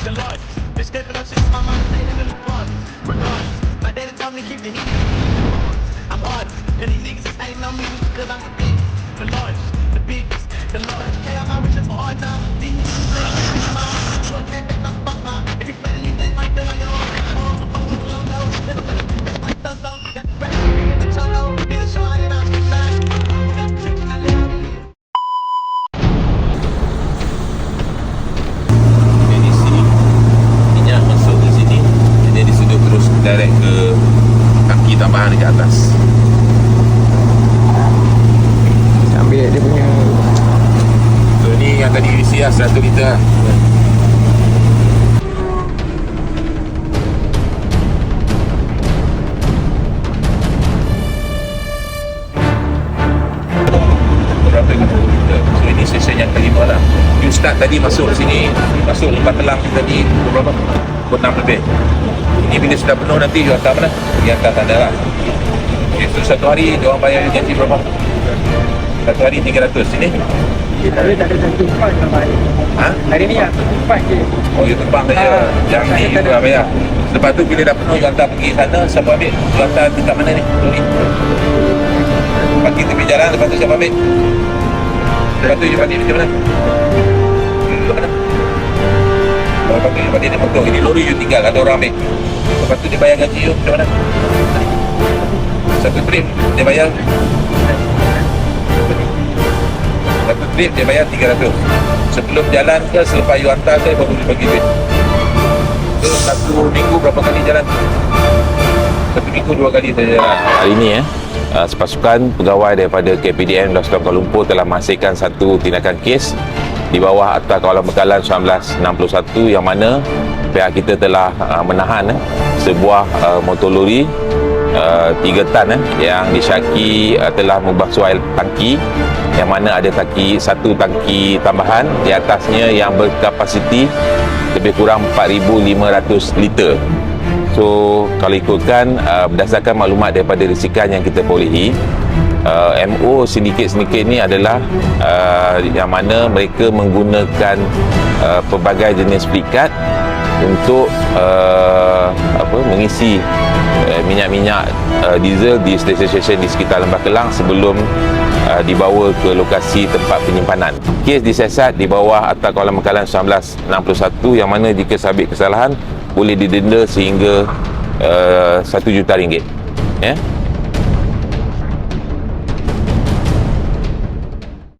the Lord. This good for shit, my mind stayed in the plug. Regardless, my daddy told me to keep the heat. I'm hard, and these niggas is hating on me because I'm the big, the large, the biggest, the large. Hey, I'm out with this for hard time. These niggas say I'm in my fuck that, that's fuck my. If you play anything like that, I get on. Like the song, that's right. The cholo, be the show, I did not get back. That trick, I live. Dari sini minyak masuk ke sini, jadi disedut terus direct ke tangki tambahan dekat atas. Ambil dia punya. So ni yang tadi isi lah 100 liter lah. Berapa liter? So ini session yang kelima lah. You start tadi masuk sini, masuk lembah telang tadi berapa? Pukul 6 lebih. Ini bila sudah penuh nanti you hantar mana? You hantar tanda lah. Okay, so satu hari diorang bayar gaji berapa? Satu hari 300 sini. Tapi tak ada satu tempat sampai. Ha? Hari ni aku tempat je. Oh, you terbang saja. Yang ni you dah bayar. Lepas tu bila dah penuh you hantar pergi sana, siapa ambil? You hantar dekat mana ni? Sorry. Parking tepi jalan, lepas tu siapa ambil? Lepas tu you parking macam mana? Duduk mana? Lepas tu you parking ni motor. Ini lori you tinggal, ada orang ambil. Lepas tu dia bayar gaji you macam mana? Satu trip dia bayar. Satu trip dia bayar 300. Sebelum jalan ke selepas you hantar ke baru dia bagi duit. So satu minggu berapa kali jalan? Satu minggu 2 kali saja jalan. Hari ini sepasukan pegawai daripada KPDN Daerah Kuala Lumpur telah menghasilkan satu tindakan kes di bawah Akta Kawalan Bekalan 1961 yang mana pihak kita telah menahan sebuah motor lori 3 tan yang disyaki telah membasuh air tangki, yang mana ada satu tangki tambahan di atasnya yang berkapasiti lebih kurang 4,500 liter. So kalau ikutkan berdasarkan maklumat daripada risikan yang kita perolehi, MO sindiket-sindiket ni adalah yang mana mereka menggunakan pelbagai jenis pelikat untuk mengisi minyak-minyak diesel di stesen-stesen di sekitar Lembah Kelang sebelum dibawa ke lokasi tempat penyimpanan. Kes disiasat di bawah Akta Kawalan Bekalan 1961 yang mana jika sabit kesalahan boleh didenda sehingga RM1 juta. Ya.